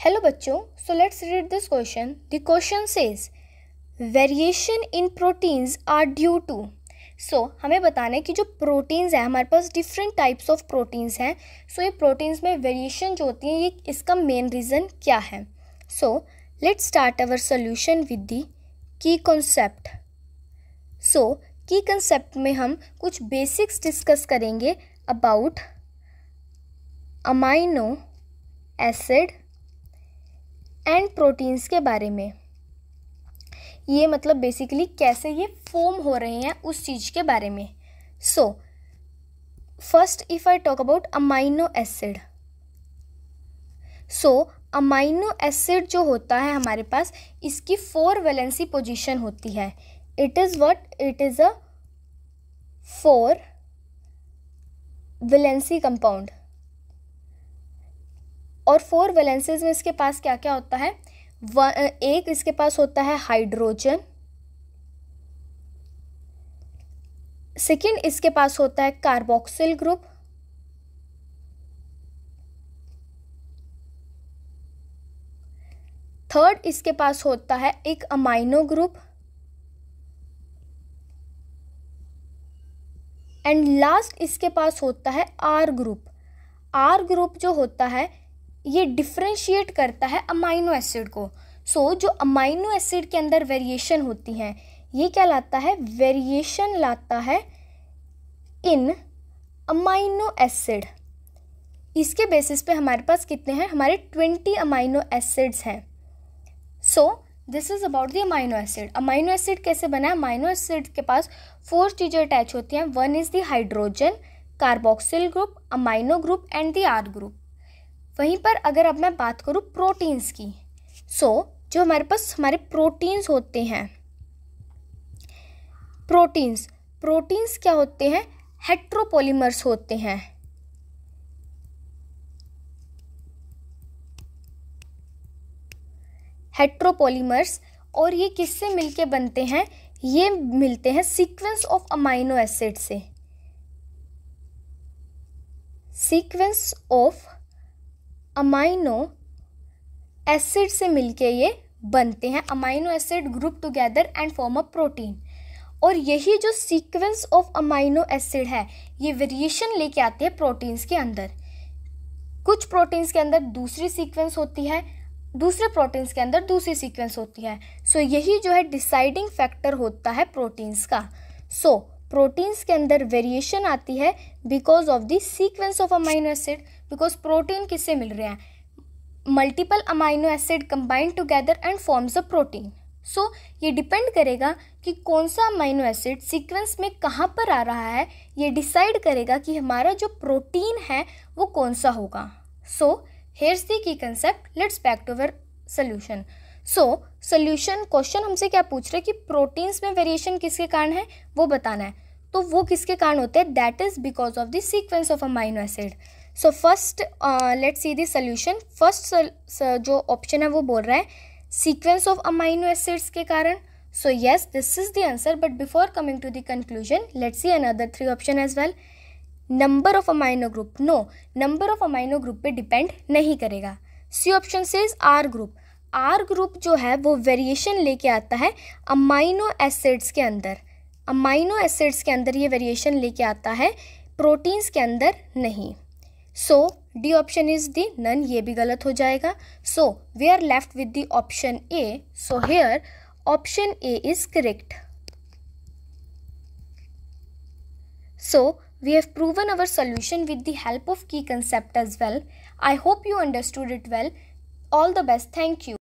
Hello बच्चों, so let's read this question. The question says variation in proteins are due to. So हमें बताना है कि जो प्रोटीन्स हैं, हमारे पास डिफरेंट टाइप्स ऑफ प्रोटीन्स हैं. सो ये प्रोटीन्स में वेरिएशन जो होती है, ये इसका मेन रीज़न क्या है. So let's start our solution with the key concept. So key concept में हम कुछ बेसिक्स डिस्कस करेंगे about amino acid and proteins के बारे में. ये मतलब बेसिकली कैसे ये फॉर्म हो रहे हैं उस चीज़ के बारे में. So first if I talk about amino acid. So amino acid जो होता है हमारे पास, इसकी 4 वैलेंसी पोजीशन होती है. It is what? It is a 4 valency compound. और 4 वैलेंसीज में इसके पास क्या क्या होता है? एक इसके पास होता है हाइड्रोजन. सेकंड इसके पास होता है कार्बोक्सिल ग्रुप. थर्ड इसके पास होता है एक अमाइनो ग्रुप. एंड लास्ट इसके पास होता है आर ग्रुप. आर ग्रुप जो होता है ये डिफ्रेंशिएट करता है अमाइनो एसिड को. सो जो अमाइनो एसिड के अंदर वेरिएशन होती हैं, ये क्या लाता है? वेरिएशन लाता है इन अमाइनो एसिड. इसके बेसिस पे हमारे पास कितने हैं? हमारे 20 अमाइनो एसिड्स हैं. So this is about the amino acid. Amino acid कैसे बना है? अमाइनो एसिड के पास 4 चीज़ें अटैच होती हैं. One is the hydrogen, carboxyl group, amino group and the R group. वहीं पर अगर अब मैं बात करूँ प्रोटीन्स की, सो जो हमारे पास हमारे प्रोटीन्स होते हैं, प्रोटीन्स क्या होते हैं? हेट्रोपॉलीमर्स होते हैं. हेट्रोपॉलीमर्स. और ये किससे मिलके बनते हैं? ये मिलते हैं सीक्वेंस ऑफ अमाइनो एसिड से. सीक्वेंस ऑफ अमाइनो एसिड से मिलके ये बनते हैं. Amino acid group together and form a protein. और यही जो सीक्वेंस ऑफ अमाइनो एसिड है, ये वेरिएशन लेके आते हैं प्रोटीन्स के अंदर. कुछ प्रोटीन्स के अंदर दूसरी सीक्वेंस होती है, दूसरे प्रोटीन्स के अंदर दूसरी सीक्वेंस होती है. सो यही जो है डिसाइडिंग फैक्टर होता है प्रोटीन्स का. सो प्रोटीन्स के अंदर वेरिएशन आती है because of the sequence of amino acid. Because protein किससे मिल रहे हैं? Multiple amino acid combined together and forms a protein. So ये डिपेंड करेगा कि कौन सा अमाइनो एसिड सीक्वेंस में कहाँ पर आ रहा है. ये डिसाइड करेगा कि हमारा जो प्रोटीन है वो कौन सा होगा. So here's the key concept. Let's back to our solution. So solution question हमसे क्या पूछ रहे हैं कि प्रोटीन्स में वेरिएशन किसके कारण है वो बताना है. तो वो किसके कारण होते हैं? That is because of the sequence of amino acid. So first let's see the solution. First जो ऑप्शन है वो बोल रहा है सीक्वेंस ऑफ अमाइनो एसिड्स के कारण. So yes, this is the answer. But before coming to the conclusion, let's see another 3 option as well. Number of amino group. No, number of amino group पे depend नहीं करेगा. C option says R group. R group जो है वो variation लेके आता है amino acids के अंदर. अमाइनो एसिड्स के अंदर ये वेरिएशन लेके आता है, प्रोटीन्स के अंदर नहीं. So D option is the none. ये भी गलत हो जाएगा. So we are left with the option A. So here option A is correct. So we have proven our solution with the help of key concept as well. I hope you understood it well. All the best. Thank you.